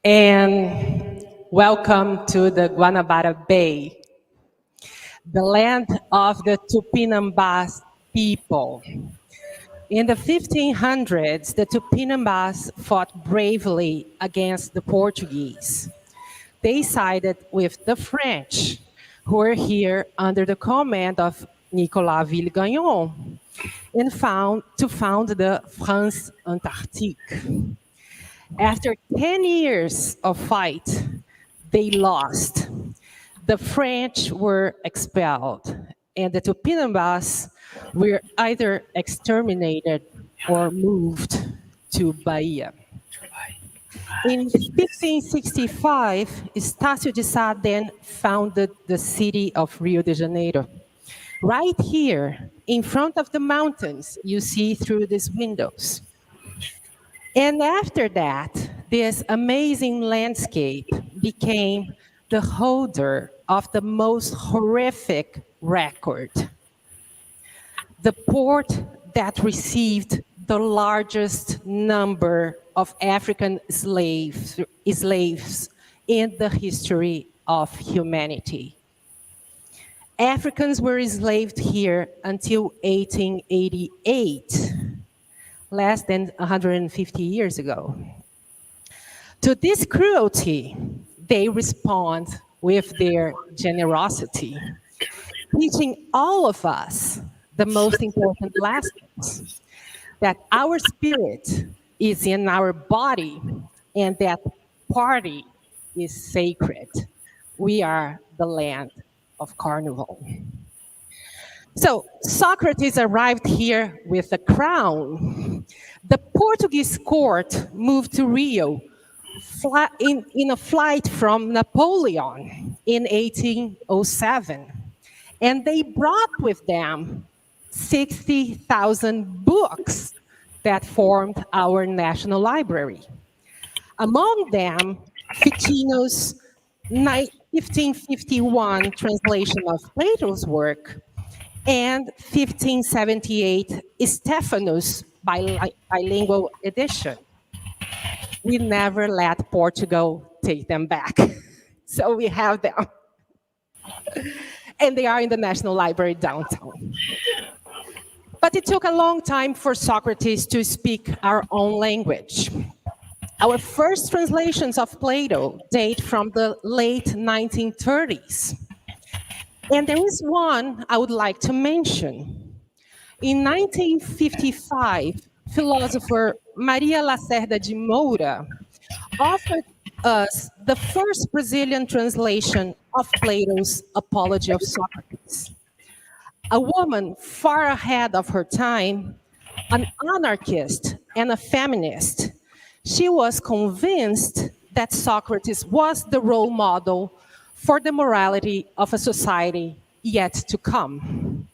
and welcome to the Guanabara Bay, the land of the Tupinambás people. In the 1500s, the Tupinambás fought bravely against the Portuguese. They sided with the French, who were here under the command of Nicolas Villegagnon, and found the France Antarctique. After 10 years of fight, they lost. The French were expelled, and the Tupinambás were either exterminated or moved to Bahia. In 1565, Estácio de Sá then founded the city of Rio de Janeiro. Right here, in front of the mountains, you see through these windows. And after that, this amazing landscape became the holder of the most horrific record. The port that received the largest number of African slaves in the history of humanity. Africans were enslaved here until 1888. Less than 150 years ago. To this cruelty, they respond with their generosity, teaching all of us the most important lessons, that our spirit is in our body and that party is sacred. We are the land of carnival. So Socrates arrived here with a crown. The Portuguese court moved to Rio in a flight from Napoleon in 1807. And they brought with them 60,000 books that formed our national library. Among them, Ficino's 1551 translation of Plato's work, and 1578 Stephanus bilingual edition. We never let Portugal take them back. So we have them. And they are in the National Library downtown. But it took a long time for Socrates to speak our own language. Our first translations of Plato date from the late 1930s. And there is one I would like to mention. In 1955, philosopher Maria Lacerda de Moura offered us the first Brazilian translation of Plato's Apology of Socrates. A woman far ahead of her time, an anarchist and a feminist, she was convinced that Socrates was the role model for the morality of a society yet to come,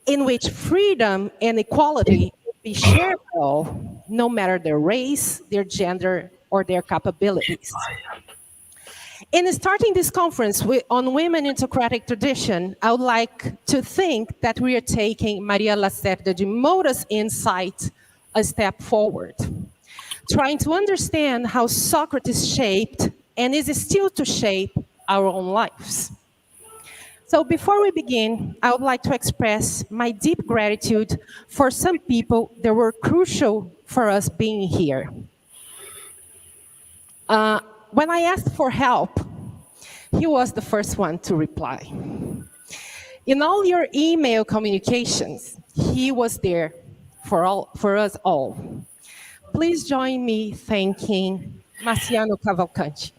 in which freedom and equality would be shareable, no matter their race, their gender, or their capabilities. In starting this conference on women in Socratic tradition, I would like to think that we are taking Maria Lacerda de Moura's insight a step forward, trying to understand how Socrates shaped and is still to shape our own lives. So before we begin, I would like to express my deep gratitude for some people that were crucial for us being here. When I asked for help, he was the first one to reply. In all your email communications, he was there for us all. Please join me thanking Marciano Cavalcanti.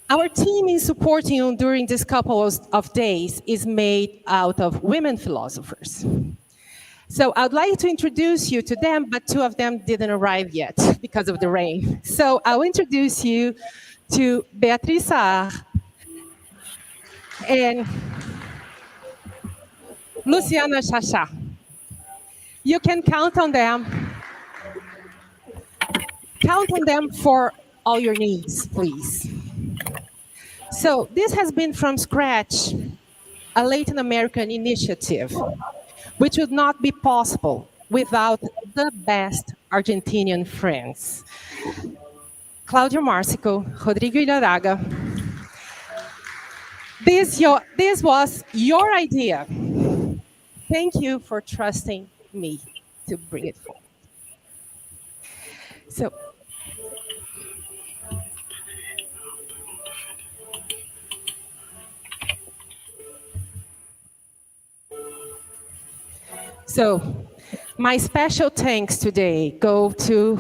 Our team in supporting you during this couple of days is made out of women philosophers. So I'd like to introduce you to them, but two of them didn't arrive yet because of the rain. So I'll introduce you to Beatriz Saar and Luciana Chacha. You can count on them. Count on them for all your needs, please. So this has been from scratch a Latin American initiative, which would not be possible without the best Argentinian friends. Claudio Marcico, Rodrigo Ilharaga. This was your idea. Thank you for trusting me to bring it forward. So, my special thanks today go to,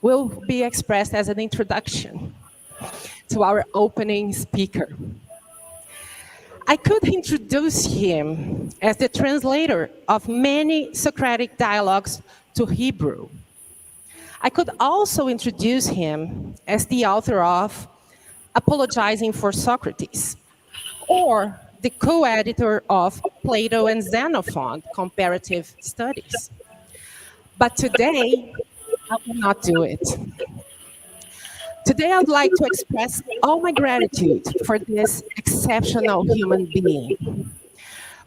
will be expressed as an introduction to our opening speaker. I could introduce him as the translator of many Socratic dialogues to Hebrew. I could also introduce him as the author of Apologizing for Socrates, or the co-editor of Plato and Xenophon, Comparative Studies. But today, I will not do it. Today, I'd like to express all my gratitude for this exceptional human being,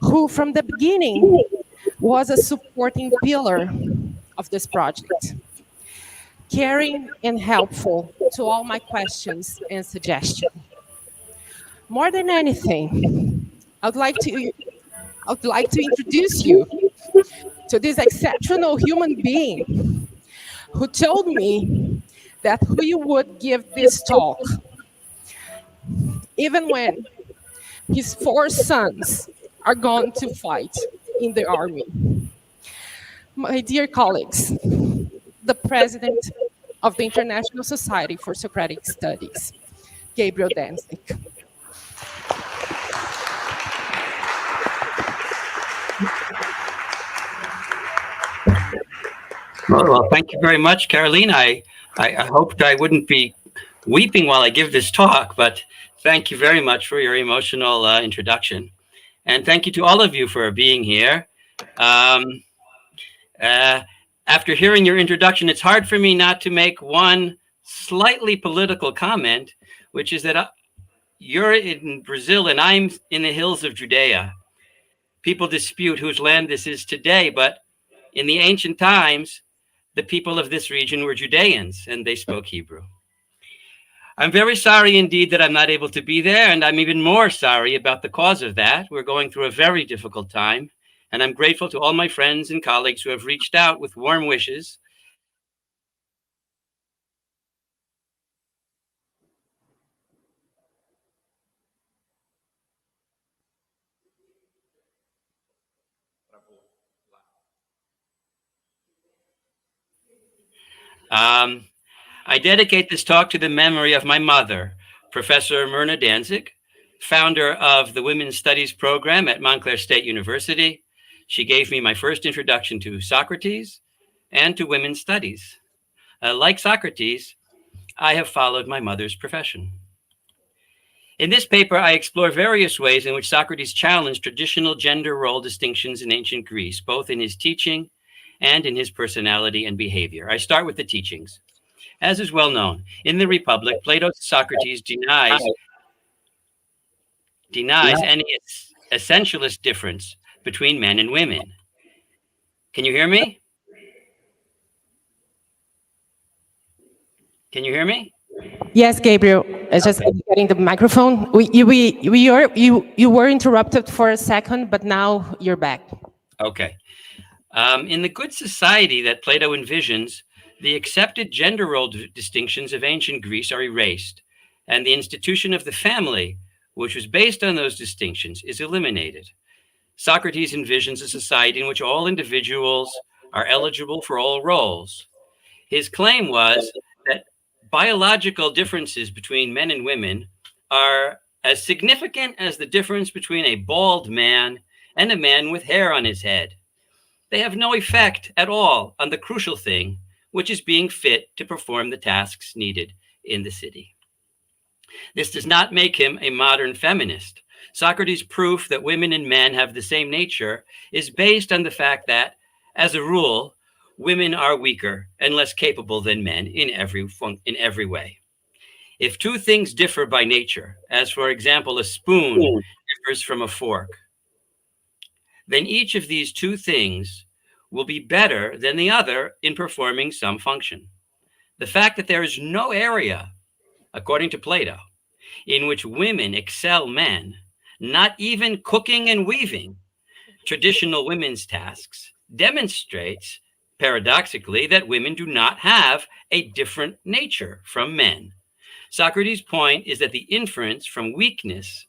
who from the beginning was a supporting pillar of this project, caring and helpful to all my questions and suggestions. More than anything, I'd like to introduce you to this exceptional human being who told me that he would give this talk, even when his 4 sons are gone to fight in the army. My dear colleagues, the president of the International Society for Socratic Studies, Gabriel Danzig. Well, thank you very much, Caroline. I hoped I wouldn't be weeping while I give this talk, but thank you very much for your emotional introduction. And thank you to all of you for being here. After hearing your introduction, it's hard for me not to make one slightly political comment, which is that you're in Brazil and I'm in the hills of Judea. People dispute whose land this is today, but in the ancient times, the people of this region were Judeans and they spoke Hebrew. I'm very sorry indeed that I'm not able to be there, and I'm even more sorry about the cause of that. We're going through a very difficult time, and I'm grateful to all my friends and colleagues who have reached out with warm wishes. I dedicate this talk to the memory of my mother, Professor Myrna Danzig, founder of the Women's Studies program at Montclair State University. She gave me my first introduction to Socrates and to women's studies. Like Socrates, I have followed my mother's profession. In this paper, I explore various ways in which Socrates challenged traditional gender role distinctions in ancient Greece, both in his teaching and in his personality and behavior. I start with the teachings. As is well known, in the Republic, Plato's Socrates denies any essentialist difference between men and women. Can you hear me? Can you hear me? Yes, Gabriel. I just getting the microphone. You were interrupted for a second, but now you're back. Okay. In the good society that Plato envisions, the accepted gender role distinctions of ancient Greece are erased, and the institution of the family, which was based on those distinctions, is eliminated. Socrates envisions a society in which all individuals are eligible for all roles. His claim was that biological differences between men and women are as significant as the difference between a bald man and a man with hair on his head. They have no effect at all on the crucial thing, which is being fit to perform the tasks needed in the city. This does not make him a modern feminist. Socrates' proof that women and men have the same nature is based on the fact that, as a rule, women are weaker and less capable than men in every way. If two things differ by nature, as for example, a spoon quivers from a fork, then each of these two things will be better than the other in performing some function. The fact that there is no area, according to Plato, in which women excel men, not even cooking and weaving, traditional women's tasks, demonstrates paradoxically that women do not have a different nature from men. Socrates' point is that the inference from weakness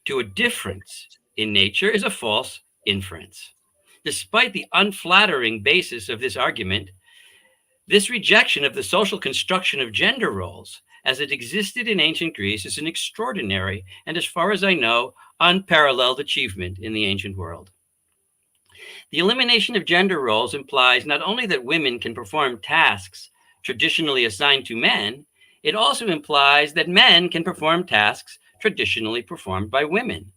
to a difference in nature is a false inference. Despite the unflattering basis of this argument, this rejection of the social construction of gender roles as it existed in ancient Greece is an extraordinary and, as far as I know, unparalleled achievement in the ancient world. The elimination of gender roles implies not only that women can perform tasks traditionally assigned to men, it also implies that men can perform tasks traditionally performed by women.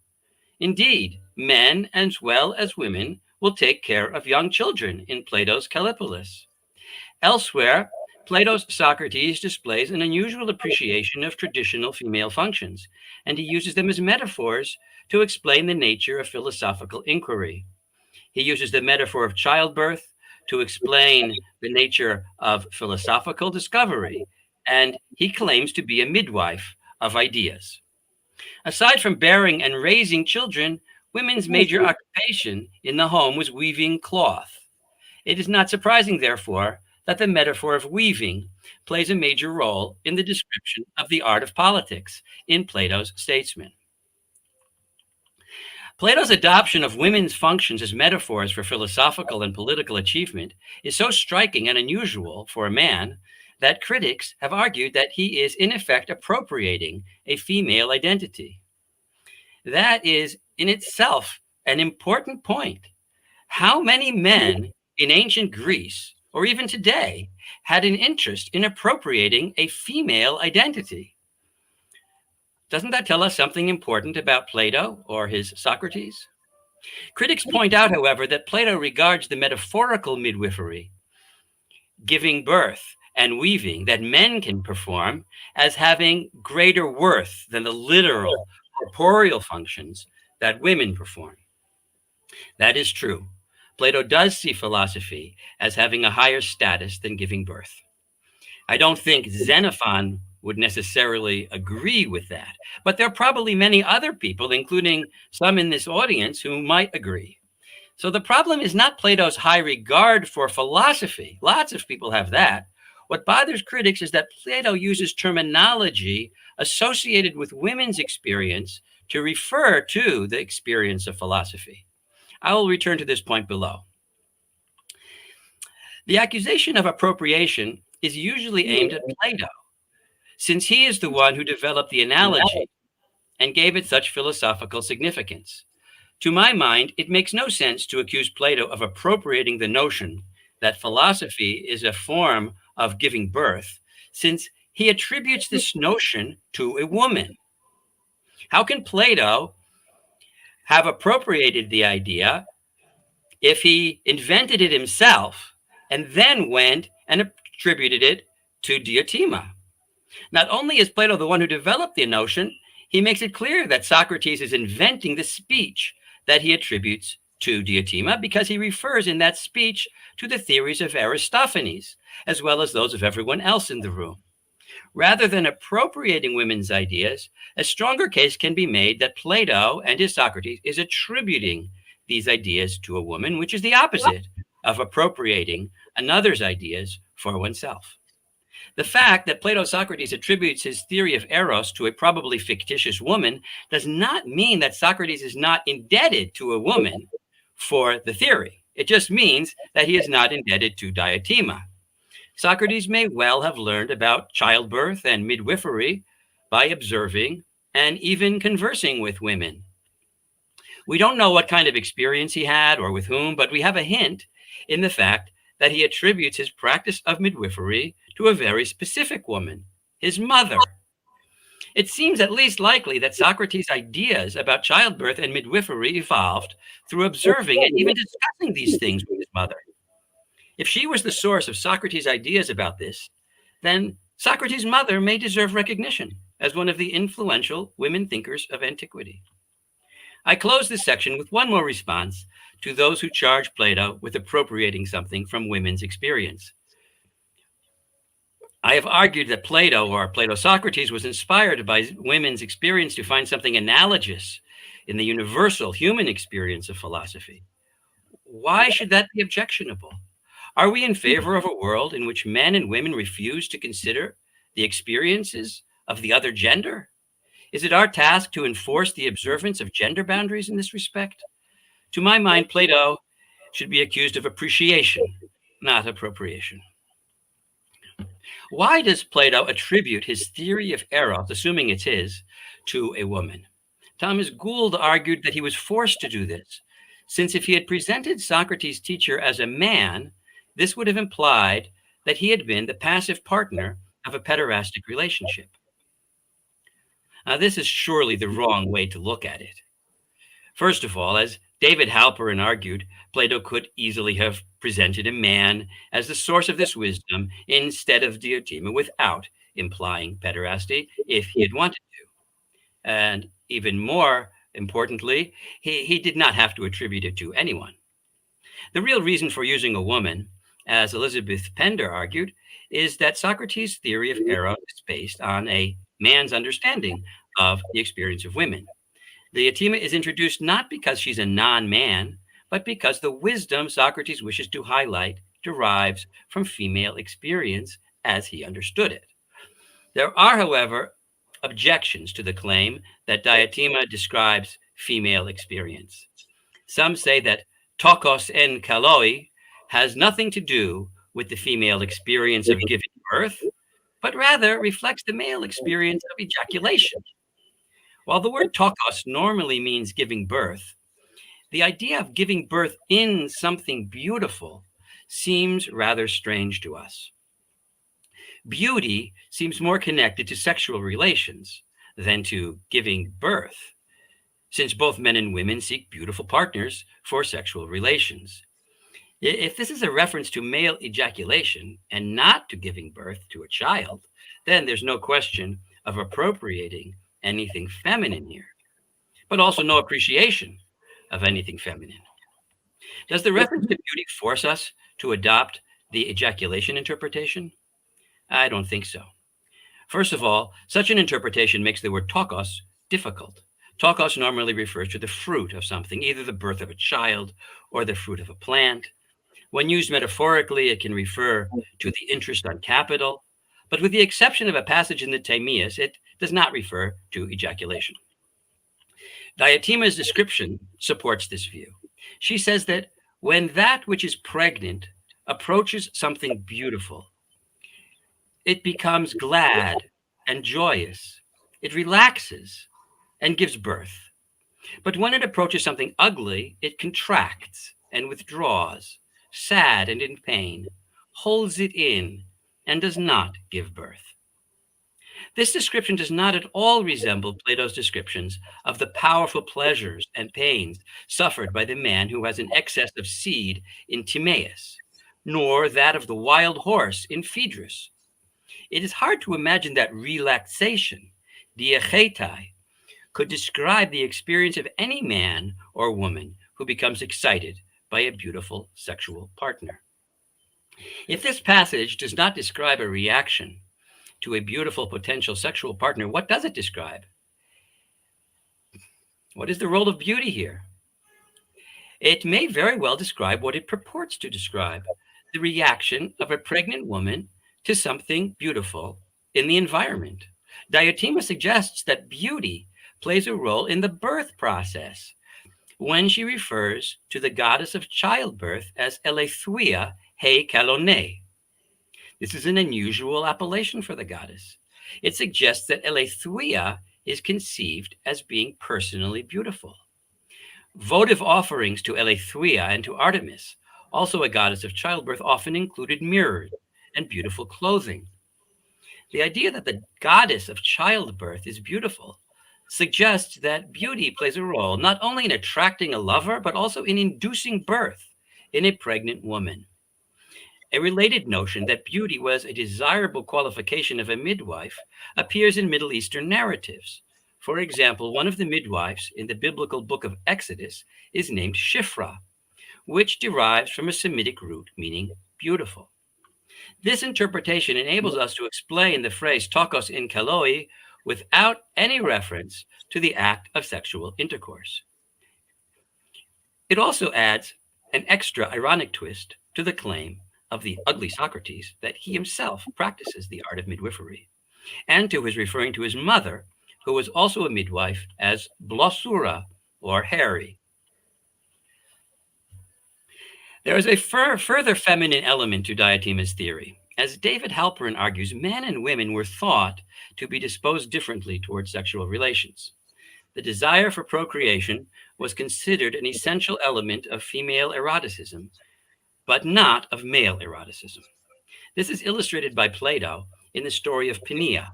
Indeed, men as well as women will take care of young children in Plato's Callipolis. Elsewhere, Plato's Socrates displays an unusual appreciation of traditional female functions, and he uses them as metaphors to explain the nature of philosophical inquiry. He uses the metaphor of childbirth to explain the nature of philosophical discovery, and he claims to be a midwife of ideas. Aside from bearing and raising children, women's major occupation in the home was weaving cloth. It is not surprising, therefore, that the metaphor of weaving plays a major role in the description of the art of politics in Plato's Statesmen. Plato's adoption of women's functions as metaphors for philosophical and political achievement is so striking and unusual for a man that critics have argued that he is in effect appropriating a female identity. That is in itself an important point. How many men in ancient Greece, or even today, had an interest in appropriating a female identity? Doesn't that tell us something important about Plato or his Socrates? Critics point out, however, that Plato regards the metaphorical midwifery, giving birth and weaving, that men can perform as having greater worth than the literal, corporeal functions that women perform. That is true. Plato does see philosophy as having a higher status than giving birth. I don't think Xenophon would necessarily agree with that, but there are probably many other people, including some in this audience, who might agree. So the problem is not Plato's high regard for philosophy. Lots of people have that. What bothers critics is that Plato uses terminology associated with women's experience to refer to the experience of philosophy. I will return to this point below. The accusation of appropriation is usually aimed at Plato, since he is the one who developed the analogy and gave it such philosophical significance. To my mind, it makes no sense to accuse Plato of appropriating the notion that philosophy is a form of giving birth, since he attributes this notion to a woman. How can Plato have appropriated the idea if he invented it himself and then went and attributed it to Diotima? Not only is Plato the one who developed the notion, he makes it clear that Socrates is inventing the speech that he attributes to Diotima, because he refers in that speech to the theories of Aristophanes, as well as those of everyone else in the room. Rather than appropriating women's ideas, a stronger case can be made that Plato and his Socrates is attributing these ideas to a woman, which is the opposite of appropriating another's ideas for oneself. The fact that Plato's Socrates attributes his theory of Eros to a probably fictitious woman does not mean that Socrates is not indebted to a woman for the theory. It just means that he is not indebted to Diotima. Socrates may well have learned about childbirth and midwifery by observing and even conversing with women. We don't know what kind of experience he had or with whom, but we have a hint in the fact that he attributes his practice of midwifery to a very specific woman, his mother. It seems at least likely that Socrates' ideas about childbirth and midwifery evolved through observing and even discussing these things with his mother. If she was the source of Socrates' ideas about this, then Socrates' mother may deserve recognition as one of the influential women thinkers of antiquity. I close this section with one more response to those who charge Plato with appropriating something from women's experience. I have argued that Plato, or Plato Socrates, was inspired by women's experience to find something analogous in the universal human experience of philosophy. Why should that be objectionable? Are we in favor of a world in which men and women refuse to consider the experiences of the other gender? Is it our task to enforce the observance of gender boundaries in this respect? To my mind, Plato should be accused of appreciation, not appropriation. Why does Plato attribute his theory of eros, assuming it's his, to a woman? Thomas Gould argued that he was forced to do this, since if he had presented Socrates' teacher as a man, this would have implied that he had been the passive partner of a pederastic relationship. Now, this is surely the wrong way to look at it. First of all, as David Halperin argued, Plato could easily have presented a man as the source of this wisdom instead of Diotima without implying pederasty if he had wanted to. And even more importantly, he did not have to attribute it to anyone. The real reason for using a woman, as Elizabeth Pender argued, is that Socrates' theory of eros is based on a man's understanding of the experience of women. Diotima is introduced not because she's a non-man, but because the wisdom Socrates wishes to highlight derives from female experience as he understood it. There are, however, objections to the claim that Diotima describes female experience. Some say that tokos en kaloi has nothing to do with the female experience of giving birth, but rather reflects the male experience of ejaculation. While the word tokos normally means giving birth, the idea of giving birth in something beautiful seems rather strange to us. Beauty seems more connected to sexual relations than to giving birth, since both men and women seek beautiful partners for sexual relations. If this is a reference to male ejaculation and not to giving birth to a child, then there's no question of appropriating anything feminine here, but also no appreciation of anything feminine. Does the reference to beauty force us to adopt the ejaculation interpretation? I don't think so. First of all, such an interpretation makes the word tokos difficult. Tokos normally refers to the fruit of something, either the birth of a child or the fruit of a plant. When used metaphorically, it can refer to the interest on capital, but with the exception of a passage in the Timaeus, it does not refer to ejaculation. Diotima's description supports this view. She says that when that which is pregnant approaches something beautiful, it becomes glad and joyous. It relaxes and gives birth. But when it approaches something ugly, it contracts and withdraws, sad and in pain, holds it in, and does not give birth. This description does not at all resemble Plato's descriptions of the powerful pleasures and pains suffered by the man who has an excess of seed in Timaeus, nor that of the wild horse in Phaedrus. It is hard to imagine that relaxation, diachetai, could describe the experience of any man or woman who becomes excited by a beautiful sexual partner. If this passage does not describe a reaction to a beautiful potential sexual partner, what does it describe? What is the role of beauty here? It may very well describe what it purports to describe, the reaction of a pregnant woman to something beautiful in the environment. Diotima suggests that beauty plays a role in the birth process when she refers to the goddess of childbirth as Eletheuia he Kalone. This is an unusual appellation for the goddess. It suggests that Eletheuia is conceived as being personally beautiful. Votive offerings to Eletheuia and to Artemis, also a goddess of childbirth, often included mirrors and beautiful clothing. The idea that the goddess of childbirth is beautiful suggests that beauty plays a role not only in attracting a lover, but also in inducing birth in a pregnant woman. A related notion that beauty was a desirable qualification of a midwife appears in Middle Eastern narratives. For example, one of the midwives in the biblical book of Exodus is named Shifra, which derives from a Semitic root meaning beautiful. This interpretation enables us to explain the phrase tokos in kaloi without any reference to the act of sexual intercourse. It also adds an extra ironic twist to the claim of the ugly Socrates that he himself practices the art of midwifery, and to his referring to his mother, who was also a midwife, as blossura, or hairy. There is a further feminine element to Diotima's theory. As David Halperin argues, men and women were thought to be disposed differently towards sexual relations. The desire for procreation was considered an essential element of female eroticism, but not of male eroticism. This is illustrated by Plato in the story of Pinea,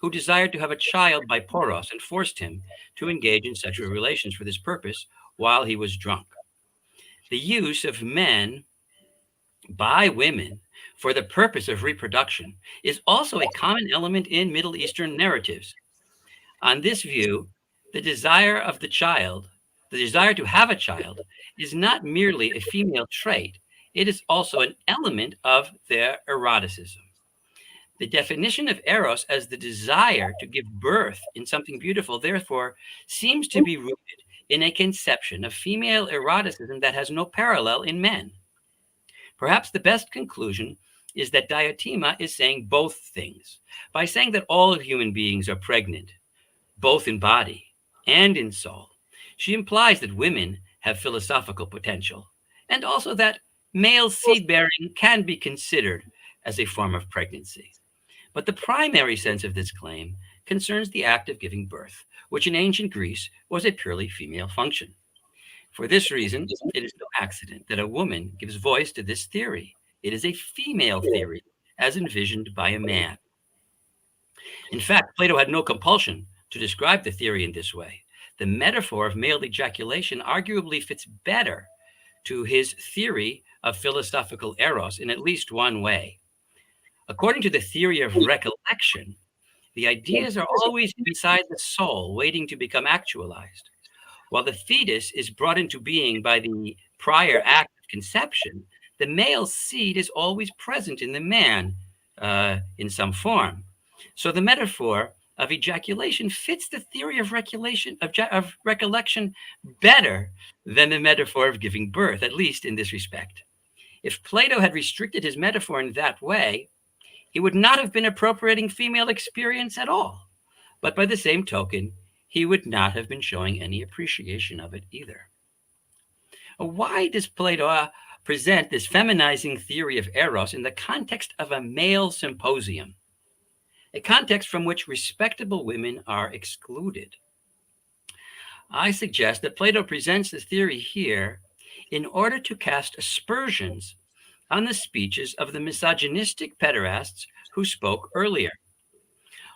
who desired to have a child by Poros and forced him to engage in sexual relations for this purpose while he was drunk. The use of men by women for the purpose of reproduction is also a common element in Middle Eastern narratives. On this view, the desire to have a child, is not merely a female trait, it is also an element of their eroticism. The definition of eros as the desire to give birth in something beautiful, therefore, seems to be rooted in a conception of female eroticism that has no parallel in men. Perhaps the best conclusion is that Diotima is saying both things. By saying that all human beings are pregnant, both in body and in soul, she implies that women have philosophical potential, and also that male seed bearing can be considered as a form of pregnancy. But the primary sense of this claim concerns the act of giving birth, which in ancient Greece was a purely female function. For this reason, it is no accident that a woman gives voice to this theory. It is a female theory, as envisioned by a man. In fact, Plato had no compulsion to describe the theory in this way. The metaphor of male ejaculation arguably fits better to his theory of philosophical eros in at least one way. According to the theory of recollection, the ideas are always inside the soul, waiting to become actualized. While the fetus is brought into being by the prior act of conception, the male seed is always present in the man in some form. So the metaphor of ejaculation fits the theory of recollection better than the metaphor of giving birth, at least in this respect. If Plato had restricted his metaphor in that way, he would not have been appropriating female experience at all. But by the same token, he would not have been showing any appreciation of it either. Why does Plato present this feminizing theory of eros in the context of a male symposium, a context from which respectable women are excluded? I suggest that Plato presents the theory here in order to cast aspersions on the speeches of the misogynistic pederasts who spoke earlier.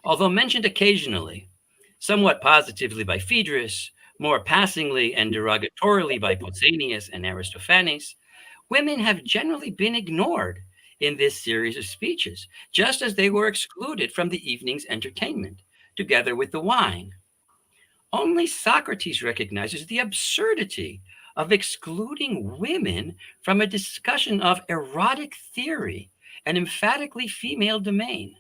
Although mentioned occasionally, somewhat positively by Phaedrus, more passingly and derogatorily by Pausanias and Aristophanes, women have generally been ignored in this series of speeches, just as they were excluded from the evening's entertainment, together with the wine. Only Socrates recognizes the absurdity of excluding women from a discussion of erotic theory, an emphatically female domain.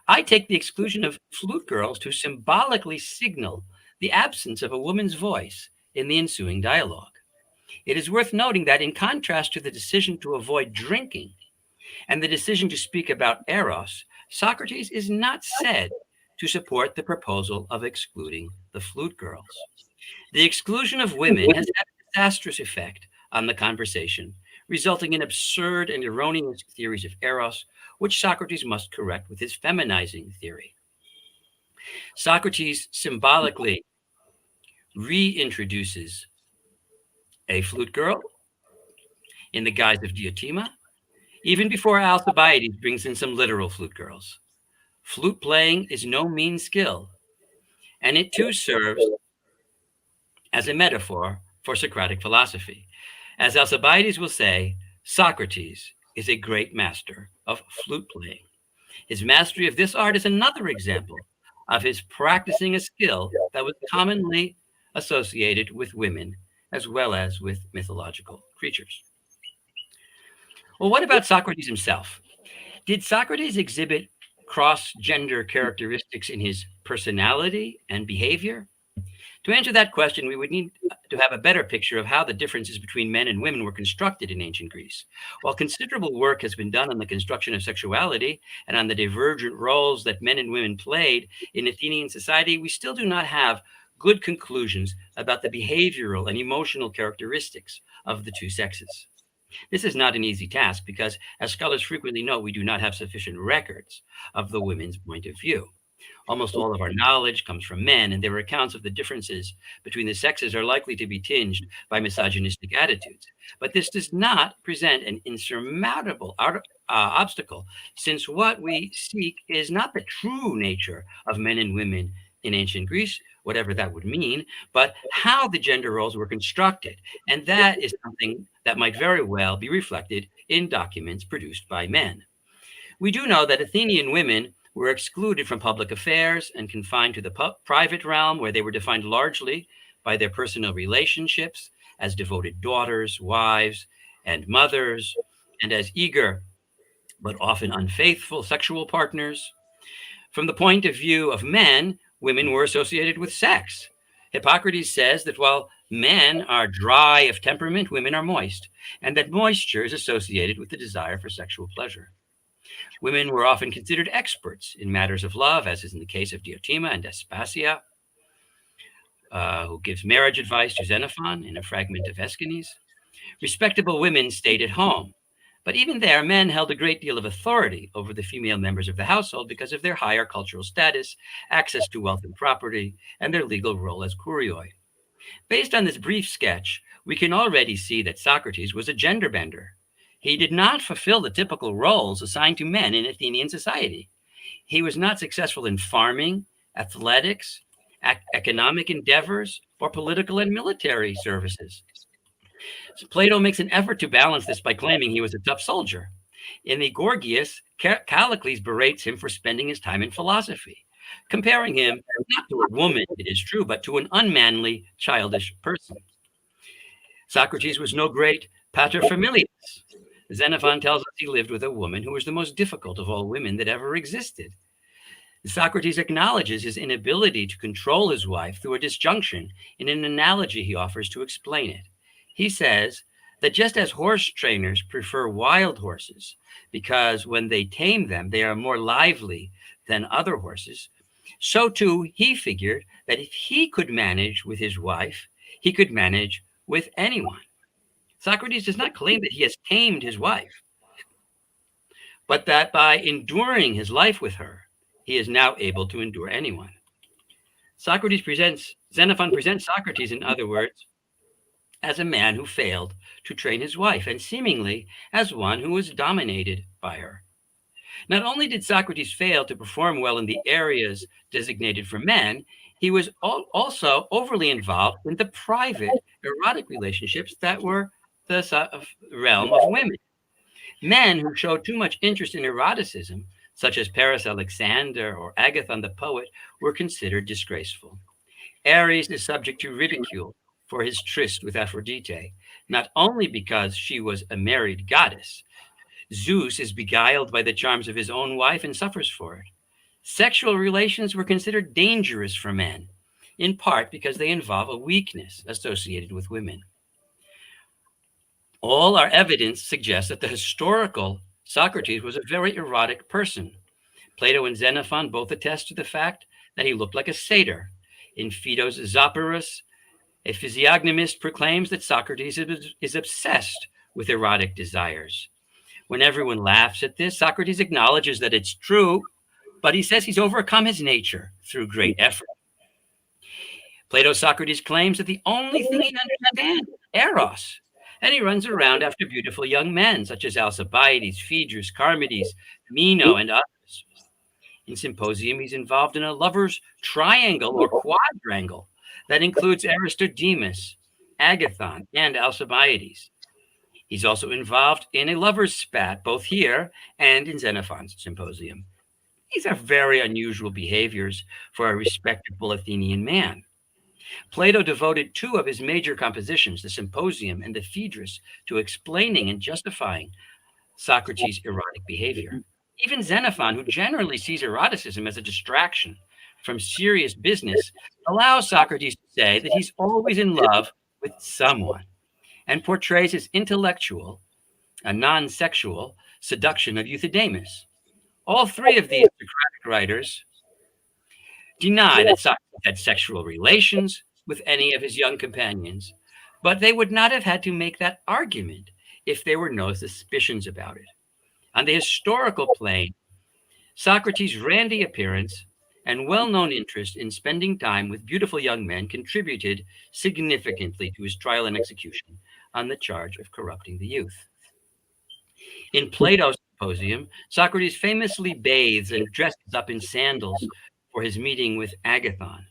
I take the exclusion of flute girls to symbolically signal the absence of a woman's voice in the ensuing dialogue. It is worth noting that in contrast to the decision to avoid drinking and the decision to speak about eros, Socrates is not said to support the proposal of excluding the flute girls. The exclusion of women has had a disastrous effect on the conversation, resulting in absurd and erroneous theories of eros, which Socrates must correct with his feminizing theory. Socrates symbolically reintroduces a flute girl in the guise of Diotima, even before Alcibiades brings in some literal flute girls. Flute playing is no mean skill, and it too serves as a metaphor for Socratic philosophy. As Alcibiades will say, Socrates is a great master of flute playing. His mastery of this art is another example of his practicing a skill that was commonly associated with women as well as with mythological creatures. Well, what about Socrates himself? Did Socrates exhibit cross gender characteristics in his personality and behavior? To answer that question, we would need to have a better picture of how the differences between men and women were constructed in ancient Greece. While considerable work has been done on the construction of sexuality and on the divergent roles that men and women played in Athenian society, we still do not have good conclusions about the behavioral and emotional characteristics of the two sexes. This is not an easy task because, as scholars frequently note, we do not have sufficient records of the women's point of view. Almost all of our knowledge comes from men, and their accounts of the differences between the sexes are likely to be tinged by misogynistic attitudes. But this does not present an insurmountable obstacle, since what we seek is not the true nature of men and women in ancient Greece, whatever that would mean, but how the gender roles were constructed. And that is something that might very well be reflected in documents produced by men. We do know that Athenian women were excluded from public affairs and confined to the private realm, where they were defined largely by their personal relationships as devoted daughters, wives, and mothers, and as eager but often unfaithful sexual partners. From the point of view of men, women were associated with sex. Hippocrates says that while men are dry of temperament, women are moist, and that moisture is associated with the desire for sexual pleasure. Women were often considered experts in matters of love, as is in the case of Diotima and Aspasia, who gives marriage advice to Xenophon in a fragment of Aeschines. Respectable women stayed at home, but even there, men held a great deal of authority over the female members of the household because of their higher cultural status, access to wealth and property, and their legal role as kurioi. Based on this brief sketch, we can already see that Socrates was a gender bender. He did not fulfill the typical roles assigned to men in Athenian society. He was not successful in farming, athletics, economic endeavors, or political and military services. So Plato makes an effort to balance this by claiming he was a tough soldier. In the Gorgias, Callicles berates him for spending his time in philosophy, comparing him not to a woman, it is true, but to an unmanly, childish person. Socrates was no great paterfamilias. Xenophon tells us he lived with a woman who was the most difficult of all women that ever existed. Socrates acknowledges his inability to control his wife through a disjunction in an analogy he offers to explain it. He says that just as horse trainers prefer wild horses because when they tame them, they are more lively than other horses, so too he figured that if he could manage with his wife, he could manage with anyone. Socrates does not claim that he has tamed his wife, but that by enduring his life with her, he is now able to endure anyone. Xenophon presents Socrates, in other words, as a man who failed to train his wife, and seemingly as one who was dominated by her. Not only did Socrates fail to perform well in the areas designated for men, he was also overly involved in the private erotic relationships that were the realm of women. Men who showed too much interest in eroticism, such as Paris Alexander or Agathon the poet, were considered disgraceful. Ares is subject to ridicule for his tryst with Aphrodite, not only because she was a married goddess. Zeus is beguiled by the charms of his own wife and suffers for it. Sexual relations were considered dangerous for men, in part because they involve a weakness associated with women. All our evidence suggests that the historical Socrates was a very erotic person. Plato and Xenophon both attest to the fact that he looked like a satyr. In Phaedo's Zopyrus, a physiognomist proclaims that Socrates is obsessed with erotic desires. When everyone laughs at this, Socrates acknowledges that it's true, but he says he's overcome his nature through great effort. Socrates claims that the only thing he understands is eros, and he runs around after beautiful young men such as Alcibiades, Phaedrus, Charmides, Meno, and others. In Symposium, he's involved in a lover's triangle or quadrangle that includes Aristodemus, Agathon, and Alcibiades. He's also involved in a lover's spat, both here and in Xenophon's Symposium. These are very unusual behaviors for a respectable Athenian man. Plato devoted two of his major compositions, the Symposium and the Phaedrus, to explaining and justifying Socrates' erotic behavior. Even Xenophon, who generally sees eroticism as a distraction from serious business, allows Socrates to say that he's always in love with someone and portrays his intellectual, a non sexual, seduction of Euthydemus. All three of these Socratic writers deny that Socrates had sexual relations with any of his young companions, but they would not have had to make that argument if there were no suspicions about it. On the historical plane, Socrates' randy appearance and well known interest in spending time with beautiful young men contributed significantly to his trial and execution on the charge of corrupting the youth. In Plato's Symposium, Socrates famously bathes and dresses up in sandals for his meeting with Agathon.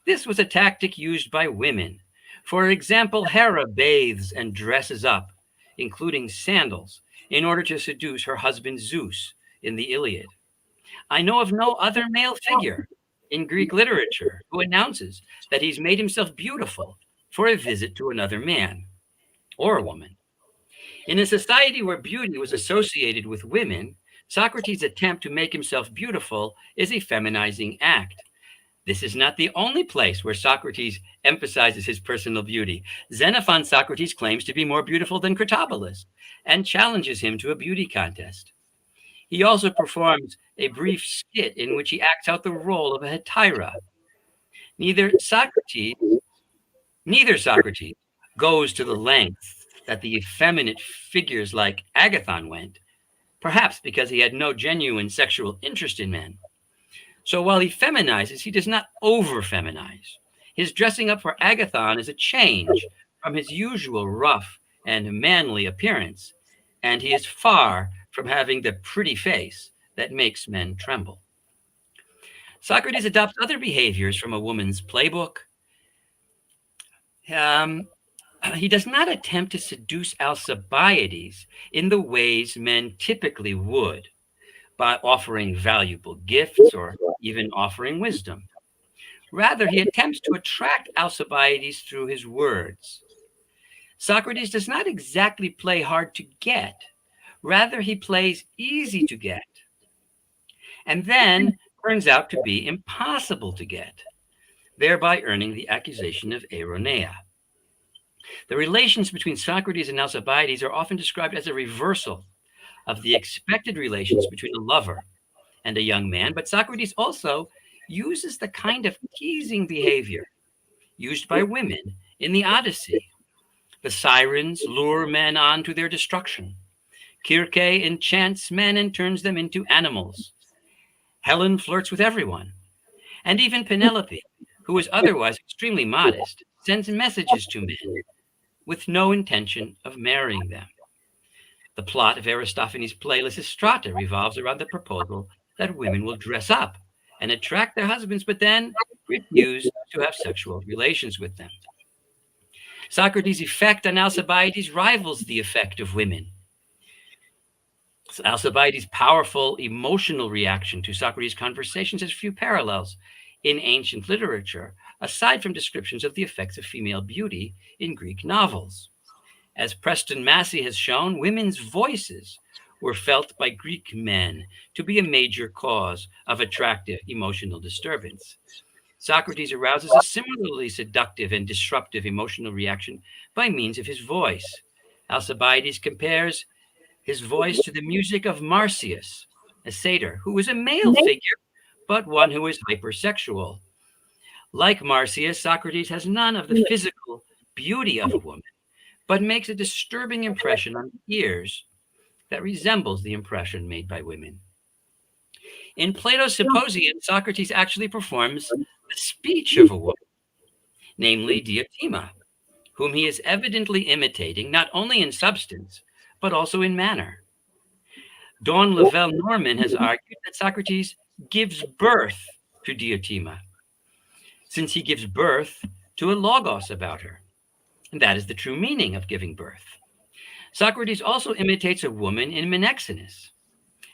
This was a tactic used by women. For example, Hera bathes and dresses up, including sandals, in order to seduce her husband Zeus in the Iliad. I know of no other male figure in Greek literature who announces that he's made himself beautiful for a visit to another man or a woman. In a society where beauty was associated with women, Socrates' attempt to make himself beautiful is a feminizing act. This is not the only place where Socrates emphasizes his personal beauty. Xenophon Socrates claims to be more beautiful than Critobulus and challenges him to a beauty contest. He also performs a brief skit in which he acts out the role of a hetaira. Neither Socrates goes to the lengths that the effeminate figures like Agathon went, perhaps because he had no genuine sexual interest in men. So while he feminizes, he does not over-feminize. His dressing up for Agathon is a change from his usual rough and manly appearance, and he is far from having the pretty face that makes men tremble. Socrates adopts other behaviors from a woman's playbook. He does not attempt to seduce Alcibiades in the ways men typically would, by offering valuable gifts or even offering wisdom. Rather, he attempts to attract Alcibiades through his words. Socrates does not exactly play hard to get. Rather, he plays easy to get, and then turns out to be impossible to get, thereby earning the accusation of aironeia. The relations between Socrates and Alcibiades are often described as a reversal of the expected relations between a lover and a young man, but Socrates also uses the kind of teasing behavior used by women in the Odyssey. The sirens lure men on to their destruction. Circe enchants men and turns them into animals. Helen flirts with everyone. And even Penelope, who is otherwise extremely modest, sends messages to men with no intention of marrying them. The plot of Aristophanes' play Lysistrata revolves around the proposal that women will dress up and attract their husbands, but then refuse to have sexual relations with them. Socrates' effect on Alcibiades rivals the effect of women. Alcibiades' powerful emotional reaction to Socrates' conversations has few parallels in ancient literature, aside from descriptions of the effects of female beauty in Greek novels. As Preston Massey has shown, women's voices were felt by Greek men to be a major cause of attractive emotional disturbance. Socrates arouses a similarly seductive and disruptive emotional reaction by means of his voice. Alcibiades compares his voice to the music of Marsyas, a satyr, who is a male figure, but one who is hypersexual. Like Marsyas, Socrates has none of the physical beauty of a woman, but makes a disturbing impression on the ears that resembles the impression made by women. In Plato's Symposium, Socrates actually performs the speech of a woman, namely Diotima, whom he is evidently imitating not only in substance, but also in manner. Dawn Lavelle Norman has argued that Socrates gives birth to Diotima, since he gives birth to a logos about her. And that is the true meaning of giving birth. Socrates also imitates a woman in Menexenus.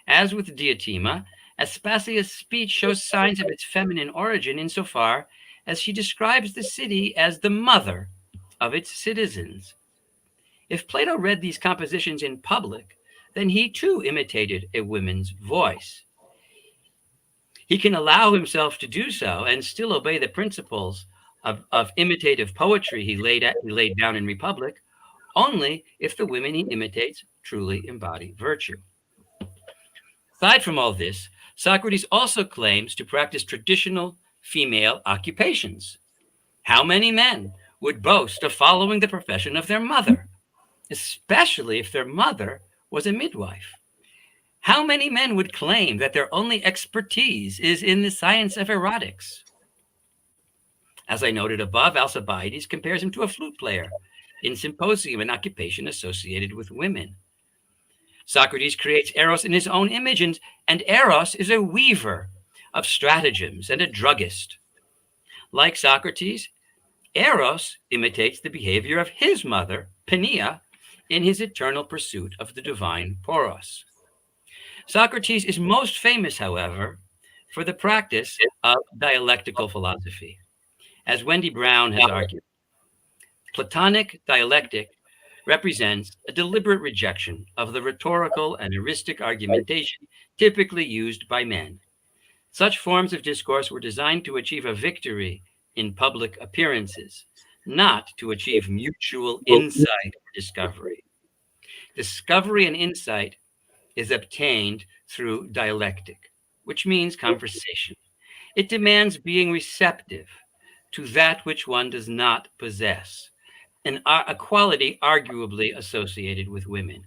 As with Diotima, Aspasia's speech shows signs of its feminine origin insofar as she describes the city as the mother of its citizens. If Plato read these compositions in public, then he too imitated a woman's voice. He can allow himself to do so and still obey the principles of imitative poetry he laid down in Republic, only if the women he imitates truly embody virtue. Aside from all this, Socrates also claims to practice traditional female occupations. How many men would boast of following the profession of their mother, especially if their mother was a midwife? How many men would claim that their only expertise is in the science of erotics? As I noted above, Alcibiades compares him to a flute player in Symposium, an occupation associated with women. Socrates creates Eros in his own image, and Eros is a weaver of stratagems and a druggist. Like Socrates, Eros imitates the behavior of his mother, Penia, in his eternal pursuit of the divine Poros. Socrates is most famous, however, for the practice of dialectical philosophy. As Wendy Brown has argued, Platonic dialectic represents a deliberate rejection of the rhetorical and heuristic argumentation typically used by men. Such forms of discourse were designed to achieve a victory in public appearances, not to achieve mutual insight or discovery. Discovery and insight is obtained through dialectic, which means conversation. It demands being receptive to that which one does not possess, a quality arguably associated with women.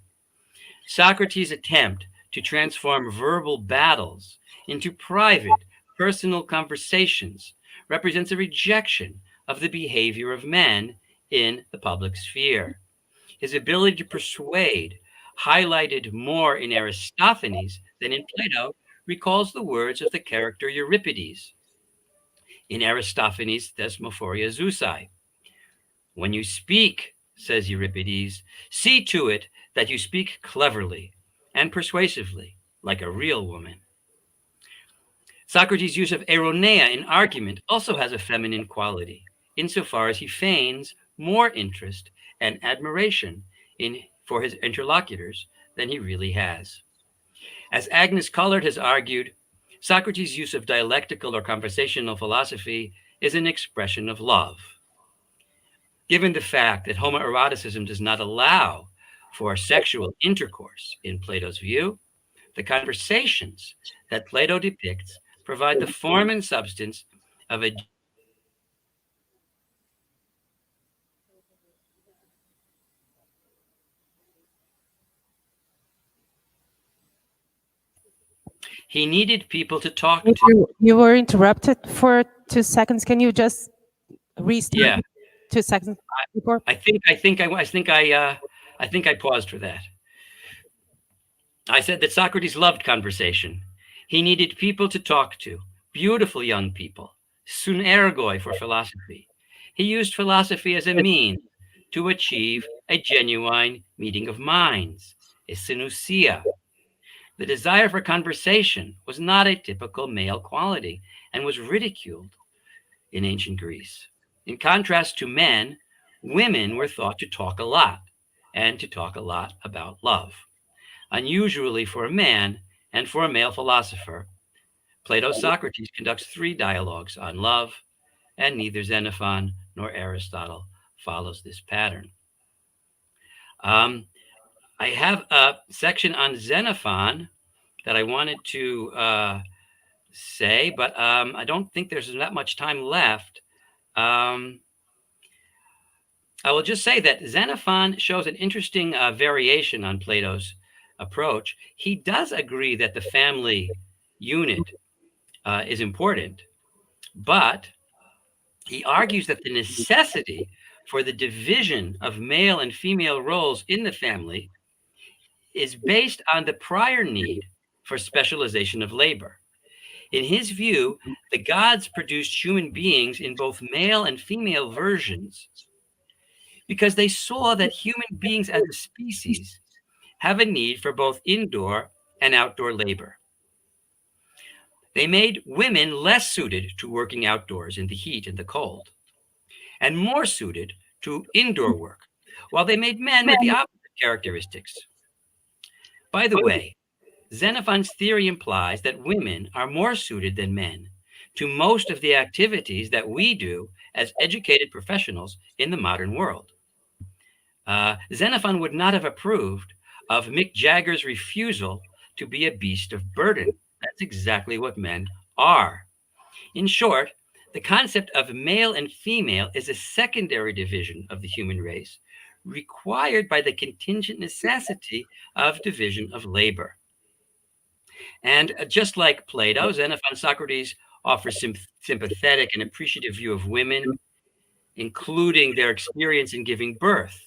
Socrates' attempt to transform verbal battles into private, personal conversations represents a rejection of the behavior of men in the public sphere. His ability to persuade, highlighted more in Aristophanes than in Plato, recalls the words of the character Euripides in Aristophanes' Thesmophoria Zeusai. When you speak, says Euripides, see to it that you speak cleverly and persuasively, like a real woman. Socrates' use of eironeia in argument also has a feminine quality, insofar as he feigns more interest and admiration for his interlocutors than he really has. As Agnes Collard has argued, Socrates' use of dialectical or conversational philosophy is an expression of love. Given the fact that homoeroticism does not allow for sexual intercourse in Plato's view, the conversations that Plato depicts provide the form and substance of a he needed people to talk to. You were interrupted for 2 seconds. Can you just restart? Yeah. 2 seconds before? I think I paused for that. I said that Socrates loved conversation. He needed people to talk to, beautiful young people, sunergoi for philosophy. He used philosophy as a means to achieve a genuine meeting of minds, a synousia. The desire for conversation was not a typical male quality and was ridiculed in ancient Greece. In contrast to men, women were thought to talk a lot and to talk a lot about love. Unusually for a man and for a male philosopher, Plato's Socrates conducts 3 dialogues on love, and neither Xenophon nor Aristotle follows this pattern. I have a section on Xenophon that I wanted to say, but I don't think there's that much time left. I will just say that Xenophon shows an interesting variation on Plato's approach. He does agree that the family unit is important, but he argues that the necessity for the division of male and female roles in the family is based on the prior need for specialization of labor. In his view, the gods produced human beings in both male and female versions because they saw that human beings as a species have a need for both indoor and outdoor labor. They made women less suited to working outdoors in the heat and the cold, and more suited to indoor work, while they made men with the opposite characteristics. By the way, Xenophon's theory implies that women are more suited than men to most of the activities that we do as educated professionals in the modern world. Xenophon would not have approved of Mick Jagger's refusal to be a beast of burden. That's exactly what men are. In short, the concept of male and female is a secondary division of the human race, required by the contingent necessity of division of labor. And just like Plato, Xenophon Socrates offers some sympathetic and appreciative view of women, including their experience in giving birth.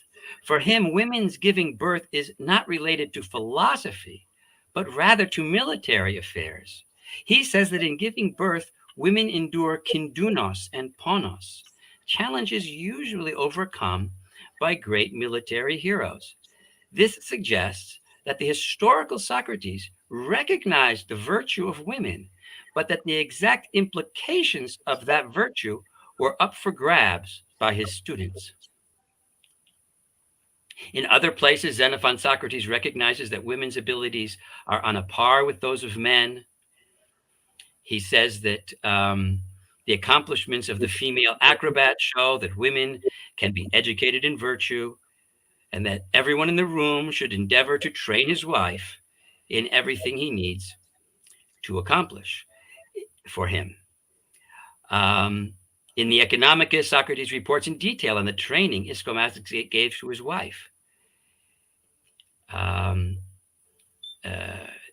For him, women's giving birth is not related to philosophy, but rather to military affairs. He says that in giving birth, women endure kindunos and ponos, challenges usually overcome by great military heroes. This suggests that the historical Socrates recognized the virtue of women, but that the exact implications of that virtue were up for grabs by his students. In other places, Xenophon Socrates recognizes that women's abilities are on a par with those of men. He says that the accomplishments of the female acrobat show that women can be educated in virtue, and that everyone in the room should endeavor to train his wife in everything he needs to accomplish for him. In the Economicus, Socrates reports in detail on the training Ischomachus gave to his wife.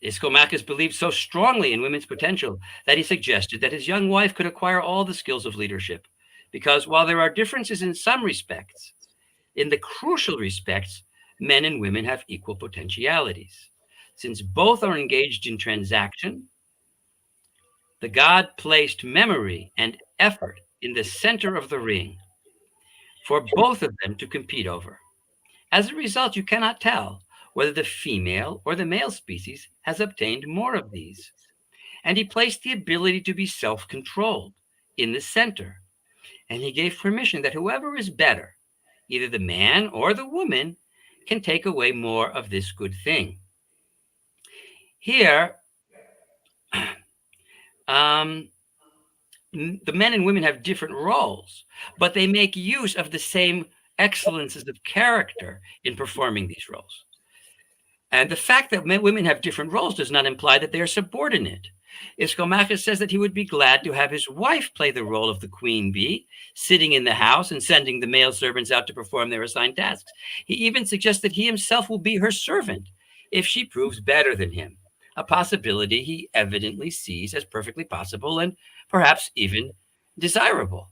Ischomachus believed so strongly in women's potential that he suggested that his young wife could acquire all the skills of leadership, because while there are differences in some respects, in the crucial respects, men and women have equal potentialities. Since both are engaged in transaction, the god placed memory and effort in the center of the ring for both of them to compete over. As a result, you cannot tell whether the female or the male species has obtained more of these. And he placed the ability to be self-controlled in the center. And he gave permission that whoever is better, either the man or the woman, can take away more of this good thing. Here, the men and women have different roles, but they make use of the same excellences of character in performing these roles. And the fact that women have different roles does not imply that they are subordinate. Ischomachus says that he would be glad to have his wife play the role of the queen bee, sitting in the house and sending the male servants out to perform their assigned tasks. He even suggests that he himself will be her servant if she proves better than him, a possibility he evidently sees as perfectly possible and perhaps even desirable.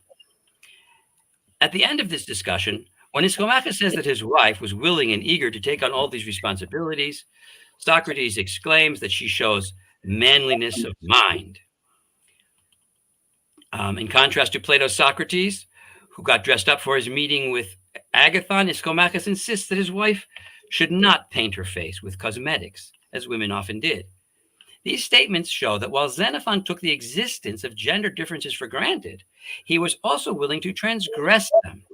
At the end of this discussion, when Ischomachus says that his wife was willing and eager to take on all these responsibilities, Socrates exclaims that she shows manliness of mind. In contrast to Plato's Socrates, who got dressed up for his meeting with Agathon, Ischomachus insists that his wife should not paint her face with cosmetics, as women often did. These statements show that while Xenophon took the existence of gender differences for granted, he was also willing to transgress them.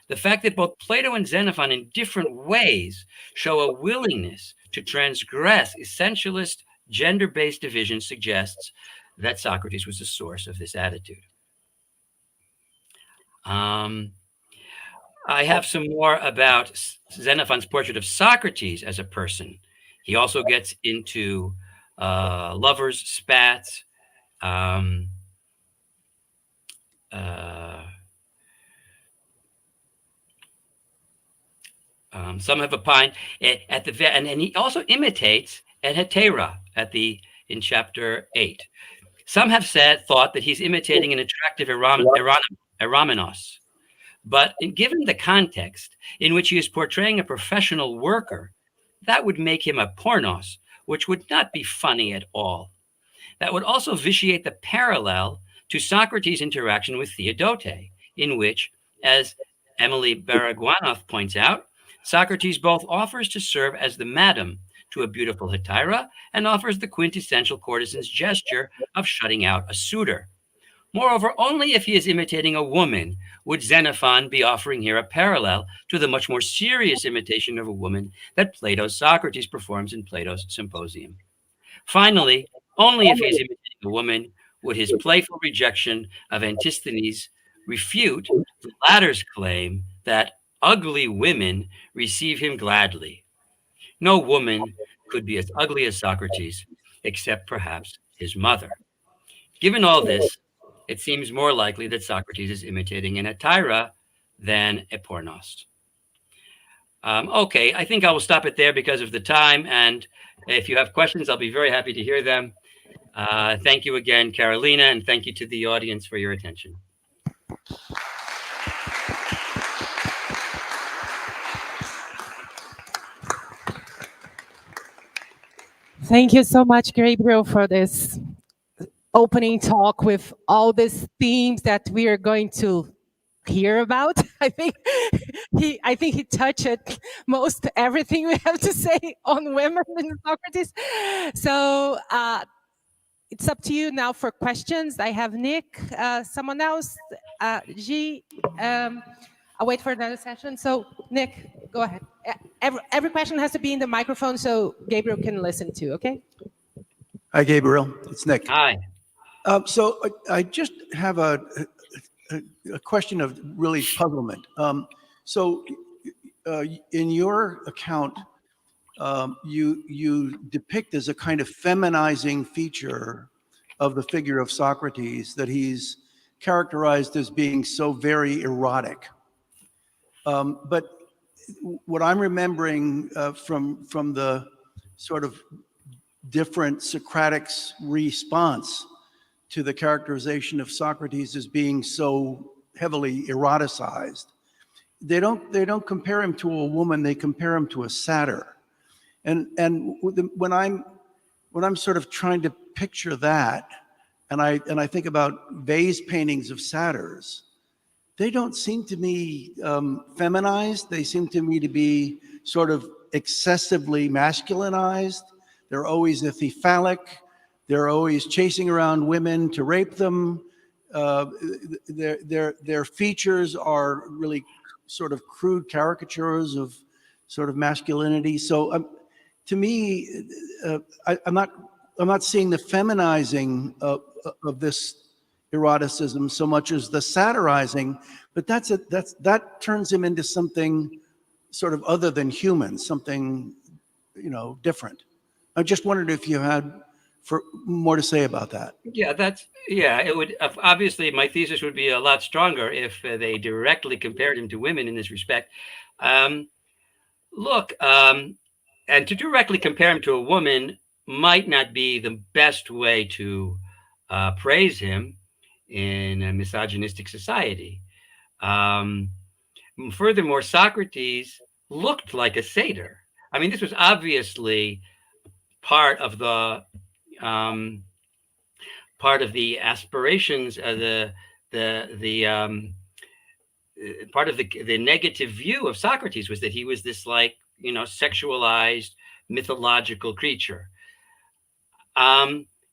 The fact that both Plato and Xenophon in different ways show a willingness to transgress essentialist gender-based divisions suggests that Socrates was the source of this attitude. I have some more about Xenophon's portrait of Socrates as a person. He also gets into lovers' spats, some have opined at the and he also imitates at hetera in chapter 8. Some have thought that he's imitating an attractive Eramenos, but given the context in which he is portraying a professional worker, that would make him a pornos, which would not be funny at all. That would also vitiate the parallel to Socrates' interaction with Theodote, in which, as Emily Baraguanoff points out, Socrates both offers to serve as the madam to a beautiful hetaira and offers the quintessential courtesan's gesture of shutting out a suitor. Moreover, only if he is imitating a woman would Xenophon be offering here a parallel to the much more serious imitation of a woman that Plato's Socrates performs in Plato's Symposium. Finally, only if he is imitating a woman would his playful rejection of Antisthenes refute the latter's claim that ugly women receive him gladly. No woman could be as ugly as Socrates, except perhaps his mother. Given all this, it seems more likely that Socrates is imitating an hetaira than a pornost. Okay, I think I will stop it there because of the time. And if you have questions, I'll be very happy to hear them. Thank you again, Carolina, and thank you to the audience for your attention. Thank you so much, Gabriel, for this opening talk with all these themes that we are going to hear about. I think he touched most everything we have to say on women in Socrates. So it's up to you now for questions. I have Nick, someone else, G. I'll wait for another session. So Nick, go ahead. Every question has to be in the microphone so Gabriel can listen to, okay? Hi, Gabriel. It's Nick. Hi. So I just have a question of really puzzlement. In your account, you depict as a kind of feminizing feature of the figure of Socrates that he's characterized as being so very erotic. But what I'm remembering from the sort of different Socratic's response to the characterization of Socrates as being so heavily eroticized, they don't compare him to a woman, they compare him to a satyr. And when I'm sort of trying to picture that, and I think about vase paintings of satyrs, they don't seem to me feminized. They seem to me to be sort of excessively masculinized. They're always epiphalic. They're always chasing around women to rape them. Their features are really sort of crude caricatures of sort of masculinity. So to me, I'm not seeing the feminizing of this eroticism so much as the satirizing, but that turns him into something sort of other than human, something different. I just wondered if you had more to say about that. It would obviously, my thesis would be a lot stronger if they directly compared him to women in this respect. And to directly compare him to a woman might not be the best way to praise him in a misogynistic society. Furthermore, Socrates looked like a satyr. I mean, this was obviously part of the aspirations of part of the negative view of Socrates was that he was this sexualized mythological creature.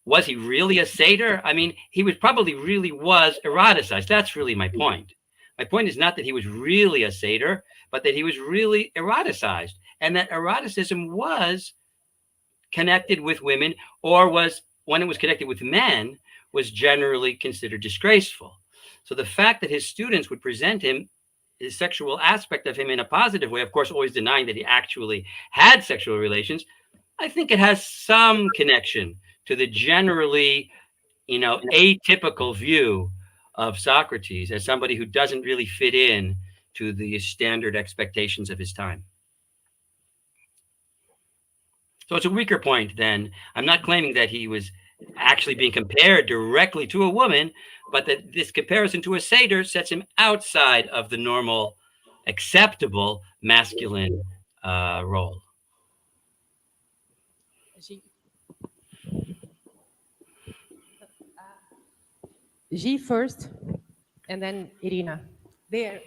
Was he really a satyr? I mean, he was probably really was eroticized. That's really my point. My point is not that he was really a satyr, but that he was really eroticized, and that eroticism was connected with women, or was, when it was connected with men, was generally considered disgraceful. So the fact that his students would present him, the sexual aspect of him in a positive way, of course, always denying that he actually had sexual relations, I think it has some connection to the generally, atypical view of Socrates as somebody who doesn't really fit in to the standard expectations of his time. So it's a weaker point then. I'm not claiming that he was actually being compared directly to a woman, but that this comparison to a satyr sets him outside of the normal, acceptable masculine role. G first, and then Irina. There.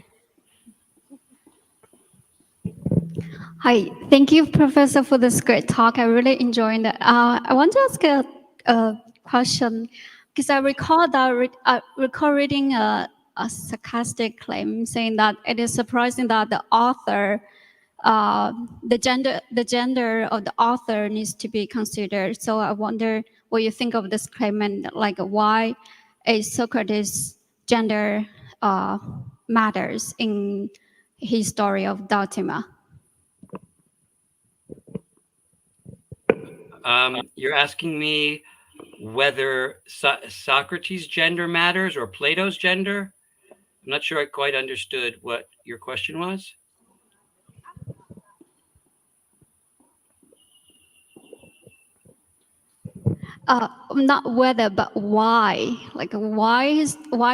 Hi, thank you, Professor, for this great talk. I really enjoyed it. I want to ask a question because I recall that recall reading a sarcastic claim saying that it is surprising that the author, the gender of the author needs to be considered. So I wonder what you think of this claim and like why is Socrates' gender matters in his story of Diotima. You're asking me whether Socrates' gender matters or Plato's gender? I'm not sure I quite understood what your question was. Not whether, but why? Like why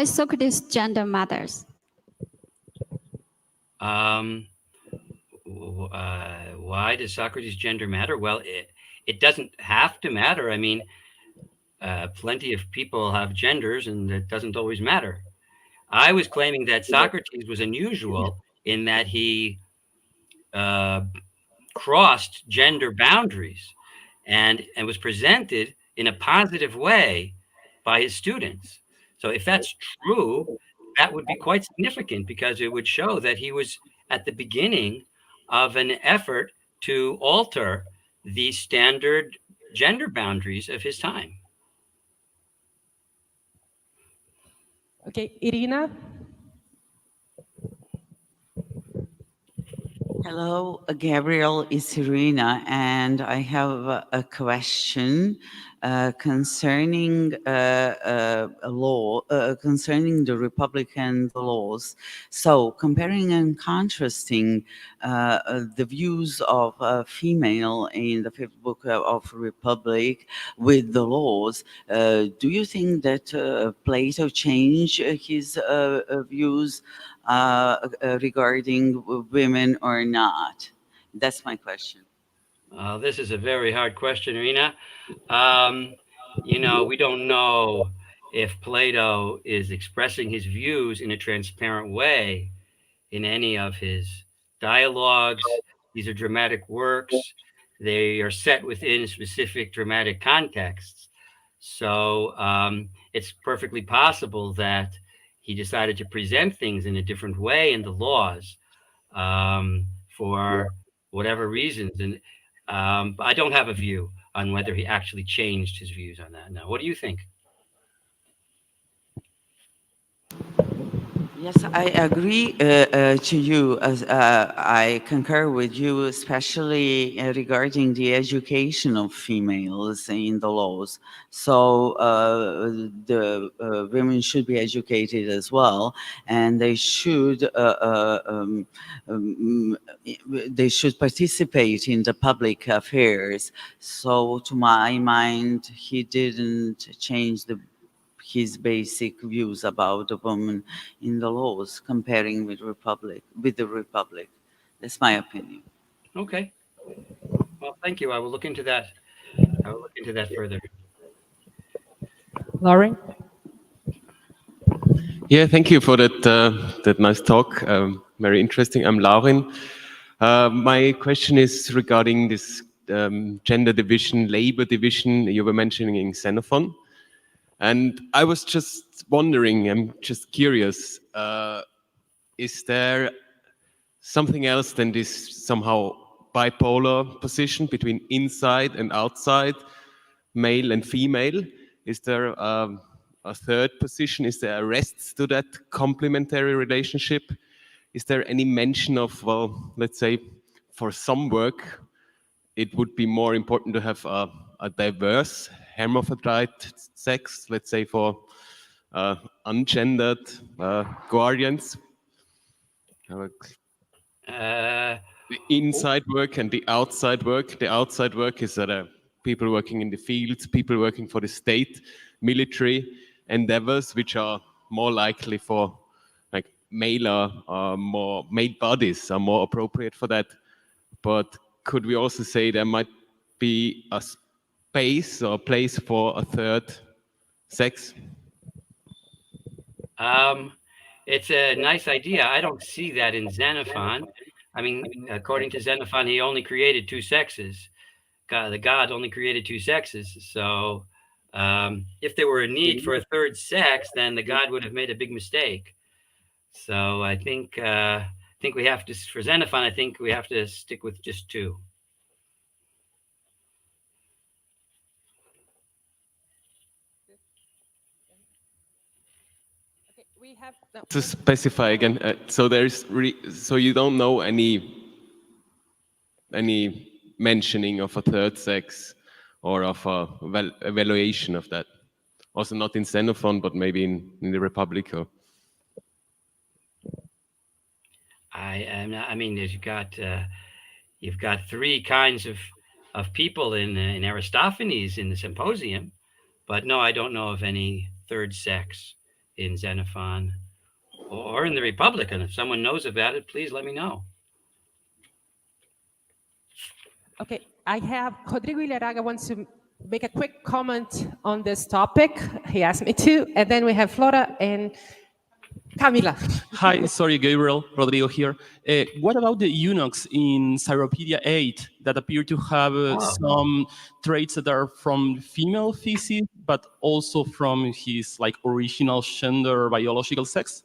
Socrates' gender matters? Why does Socrates' gender matter? Well, it doesn't have to matter. I mean, plenty of people have genders, and it doesn't always matter. I was claiming that Socrates was unusual in that he uh, crossed gender boundaries and was presented in a positive way by his students. So if that's true, that would be quite significant because it would show that he was at the beginning of an effort to alter the standard gender boundaries of his time. Okay, Irina. Hello, Gabriel, it's Irina, and I have a question concerning a law, concerning the Republican laws. So, comparing and contrasting the views of a female in the fifth book of Republic with the laws, do you think that Plato changed his views regarding women or not? That's my question. This is a very hard question, Irina. We don't know if Plato is expressing his views in a transparent way in any of his dialogues. These are dramatic works. They are set within specific dramatic contexts. So it's perfectly possible that he decided to present things in a different way in the laws for whatever reasons. And I don't have a view on whether he actually changed his views on that. Now, what do you think? Yes, I agree to you. I concur with you, especially regarding the education of females in the laws. So the women should be educated as well, and they should participate in the public affairs. So, to my mind, he didn't change his basic views about the woman in the laws comparing with the republic. That's my opinion. Okay. Well, thank you. I will look into that. I will look into that further. Lauren. Yeah, thank you for that nice talk. Very interesting. I'm Laurin. My question is regarding this gender division, labor division you were mentioning in Xenophon. And I was just wondering, I'm just curious, is there something else than this somehow bipolar position between inside and outside, male and female? Is there a third position? Is there a rest to that complementary relationship? Is there any mention of, well, let's say for some work, it would be more important to have a diverse hermaphrodite sex, let's say for ungendered guardians? The inside work and the outside work. The outside work is that people working in the fields, people working for the state, military endeavors, which are more likely for like male bodies are more appropriate for that. But could we also say there might be a space or a place for a third sex? It's a nice idea. I don't see that in Xenophon. I mean, according to Xenophon, he only created two sexes. The god only created two sexes. So if there were a need for a third sex, then the god would have made a big mistake. So I think we have to, for Xenophon, I think we have to stick with just two. Okay, we have no. To specify again, so you don't know any mentioning of a third sex or of a evaluation of that. Also not in Xenophon, but maybe in the Republic. Or... I mean, you've got three kinds of people in Aristophanes in the Symposium, but no, I don't know of any third sex in Xenophon or in the Republic. And if someone knows about it, please let me know. Okay, I have Rodrigo Ilharaga wants to make a quick comment on this topic. He asked me to, and then we have Flora and Camila. Hi, sorry, Gabriel, Rodrigo here. What about the eunuchs in Cyropedia 8 that appear to have some traits that are from female feces, but also from his original gender or biological sex?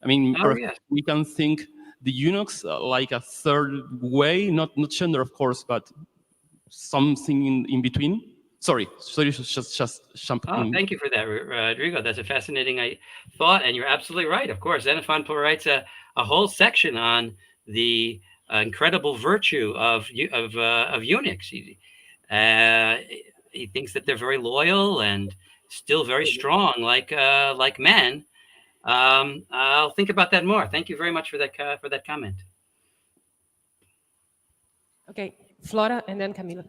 I mean, yes. we can think the eunuchs like a third way, not gender, of course, but something in between. Sorry, just jump in. Thank you for that, Rodrigo. That's a fascinating thought, and you're absolutely right. Of course, Xenophon writes a whole section on the incredible virtue of eunuchs. He thinks that they're very loyal and still very strong, like men. I'll think about that more. Thank you very much for that comment. Okay, Flora and then Camila.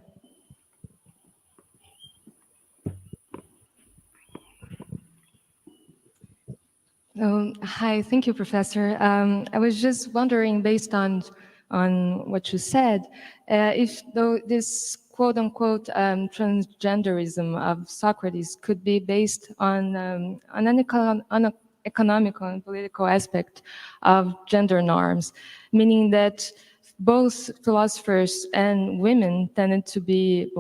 Hi, thank you, Professor. I was just wondering, based on what you said, if this quote-unquote transgenderism of Socrates could be based on an economical and political aspect of gender norms, meaning that both philosophers and women tended to be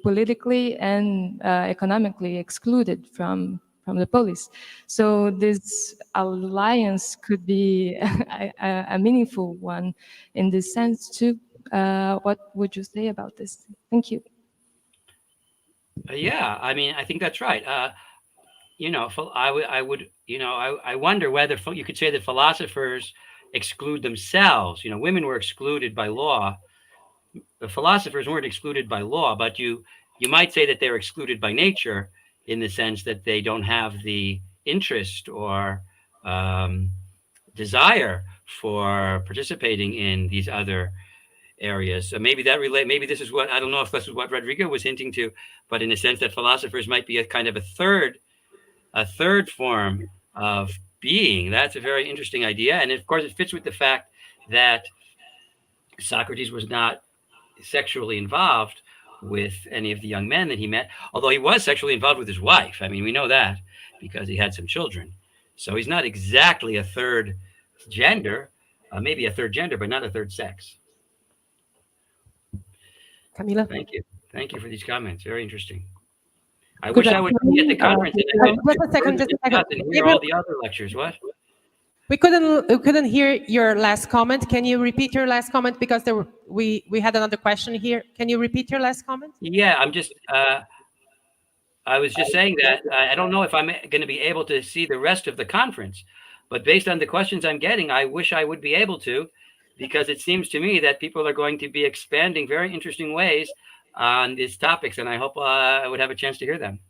politically and economically excluded from the polis. So this alliance could be a meaningful one in this sense too. What would you say about this? Thank you. Yeah, I mean, I think that's right. I wonder whether you could say that philosophers exclude themselves. Women were excluded by law. The philosophers weren't excluded by law, but you might say that they're excluded by nature, in the sense that they don't have the interest or desire for participating in these other areas. So maybe this is what, I don't know if this is what Rodrigo was hinting to, but in a sense that philosophers might be a kind of a third form of being. That's a very interesting idea. And of course, it fits with the fact that Socrates was not sexually involved with any of the young men that he met, although he was sexually involved with his wife. I mean, we know that because he had some children. So he's not exactly a third gender, maybe a third gender, but not a third sex. Camila? Thank you for these comments. Very interesting. I wish I would be at the conference and hear all the other lectures. What? We couldn't hear your last comment. Can you repeat your last comment, because we had another question here. Can you repeat your last comment? Yeah, I was just saying that I don't know if I'm going to be able to see the rest of the conference, but based on the questions I'm getting, I wish I would be able to, because it seems to me that people are going to be expanding very interesting ways on these topics, and I hope I would have a chance to hear them.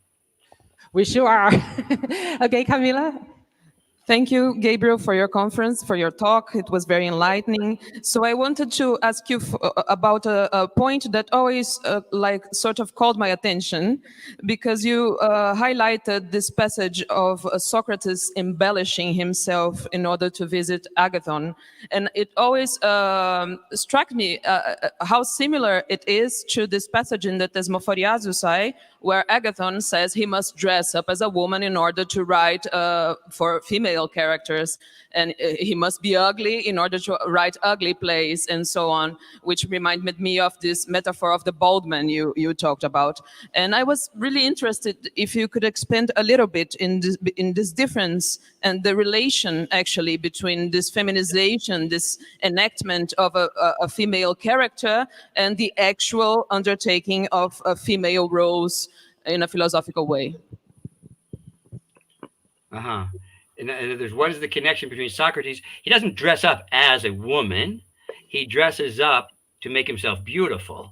We sure are. Okay, Camila. Thank you, Gabriel, for your conference, for your talk. It was very enlightening. So I wanted to ask you about a point that always sort of called my attention, because you highlighted this passage of Socrates embellishing himself in order to visit Agathon. And it always struck me how similar it is to this passage in the Thesmophoriazusai, where Agathon says he must dress up as a woman in order to write for female female characters, and he must be ugly in order to write ugly plays and so on, which reminded me of this metaphor of the bald man you talked about. And I was really interested if you could expand a little bit in this difference and the relation actually between this feminization, this enactment of a female character, and the actual undertaking of female roles in a philosophical way. Uh-huh. And there's what is the connection between Socrates? He doesn't dress up as a woman. He dresses up to make himself beautiful.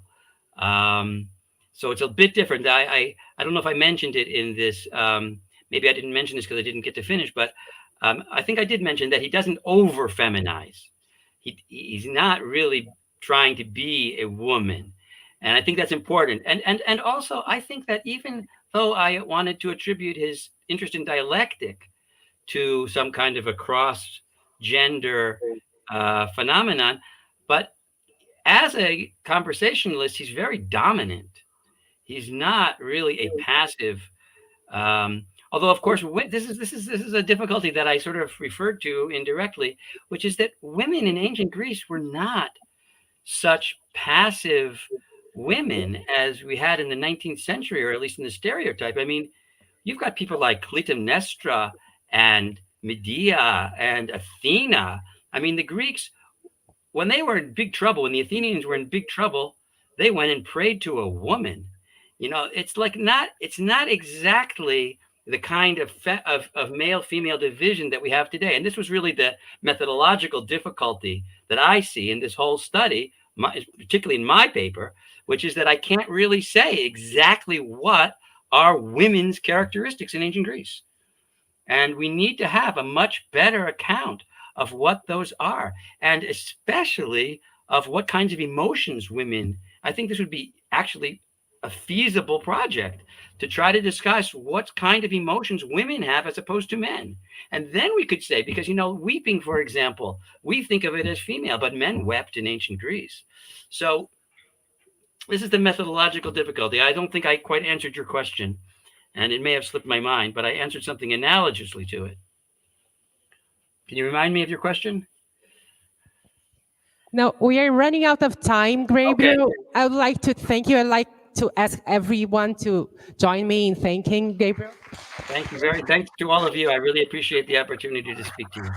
So it's a bit different. I don't know if I mentioned it in this. Maybe I didn't mention this because I didn't get to finish, but I think I did mention that he doesn't over-feminize. He's not really trying to be a woman. And I think that's important. And also, I think that even though I wanted to attribute his interest in dialectic to some kind of a cross-gender phenomenon, but as a conversationalist, he's very dominant. He's not really a passive. Although, of course, this is a difficulty that I sort of referred to indirectly, which is that women in ancient Greece were not such passive women as we had in the 19th century, or at least in the stereotype. I mean, you've got people like Clytemnestra and Medea and Athena. I mean, the Greeks, when they were in big trouble, when the Athenians were in big trouble, they went and prayed to a woman. You know, it's not exactly the kind of male-female division that we have today. And this was really the methodological difficulty that I see in this whole study, particularly in my paper, which is that I can't really say exactly what are women's characteristics in ancient Greece. And we need to have a much better account of what those are, and especially of what kinds of emotions women. I think this would be actually a feasible project to try to discuss what kind of emotions women have as opposed to men. And then we could say, because, you know, weeping, for example, we think of it as female, but men wept in ancient Greece. So this is the methodological difficulty. I don't think I quite answered your question, and it may have slipped my mind, but I answered something analogously to it. Can you remind me of your question? No, we are running out of time, Gabriel. Okay. I would like to thank you. I'd like to ask everyone to join me in thanking Gabriel. Thanks to all of you. I really appreciate the opportunity to speak to you.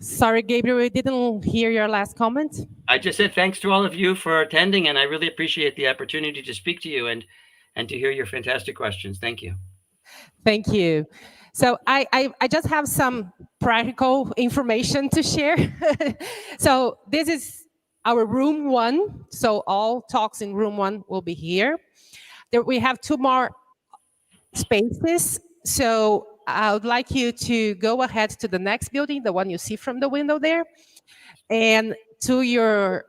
Sorry, Gabriel, we didn't hear your last comment. I just said thanks to all of you for attending, and I really appreciate the opportunity to speak to you and to hear your fantastic questions. Thank you. Thank you. So I just have some practical information to share. So this is our room 1. So all talks in room 1 will be here. There we have 2 more spaces. So I would like you to go ahead to the next building, the one you see from the window there. And to your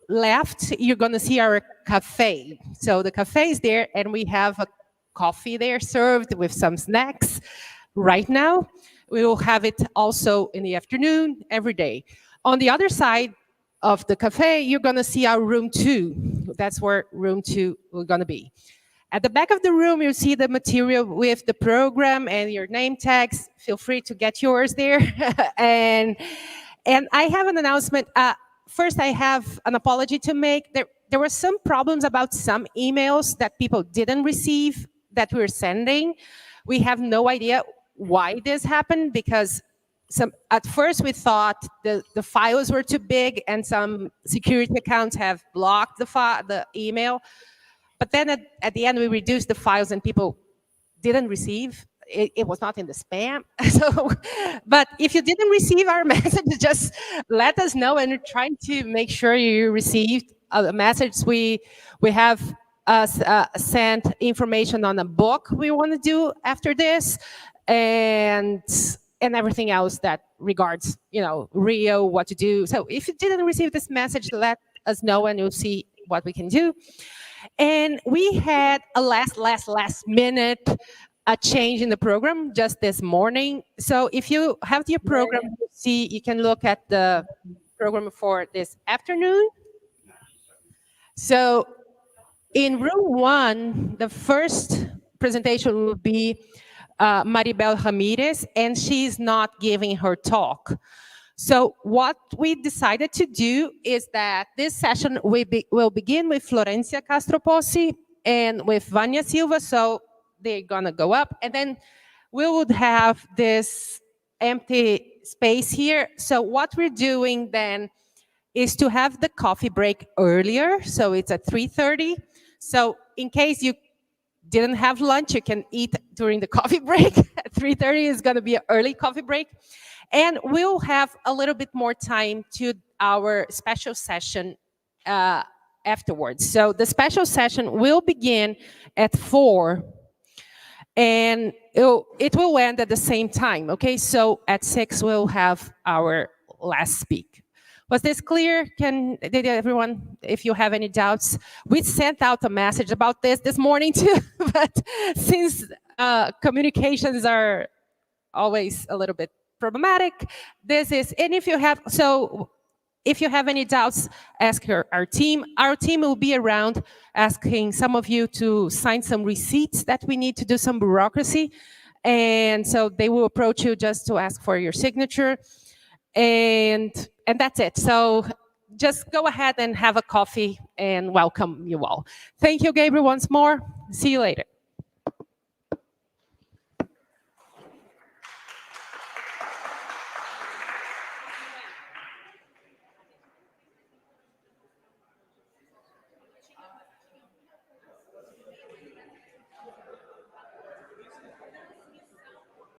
left, you're going to see our cafe. So the cafe is there, and we have a coffee there served with some snacks right now. We will have it also in the afternoon every day. On the other side of the cafe, you're going to see our room 2. That's where room 2 we're going to be. At the back of the room, you'll see the material with the program and your name tags. Feel free to get yours there. and I have an announcement. First, I have an apology to make. There were some problems about some emails that people didn't receive that we were sending. We have no idea why this happened, because at first we thought the files were too big and some security accounts have blocked the email. But then at the end, we reduced the files and people didn't receive. It was not in the spam. So, but if you didn't receive our message, just let us know, and we're trying to make sure you received a message. We have sent information on a book we want to do after this, and everything else that regards, you know, Rio, what to do. So if you didn't receive this message, let us know and you'll see what we can do. And we had a last minute change in the program just this morning. So if you have your program, you can look at the program for this afternoon. So in room 1, the first presentation will be Maribel Ramirez, and she's not giving her talk. So what we decided to do is that this session will begin with Florencia Castroposi and with Vania Silva, so they're gonna go up, and then we would have this empty space here. So what we're doing then is to have the coffee break earlier, so it's at 3:30. So in case you didn't have lunch, you can eat during the coffee break. At 3:30 is gonna be an early coffee break. And we'll have a little bit more time to our special session afterwards. So the special session will begin at 4, and it will end at the same time, okay? So at 6, we'll have our last speak. Was this clear? Did everyone, if you have any doubts, we sent out a message about this morning too, but since communications are always a little bit problematic, and if you have any doubts, ask our team. Our team will be around asking some of you to sign some receipts that we need to do some bureaucracy. And so they will approach you just to ask for your signature. And that's it. So just go ahead and have a coffee, and welcome you all. Thank you, Gabriel, once more. See you later.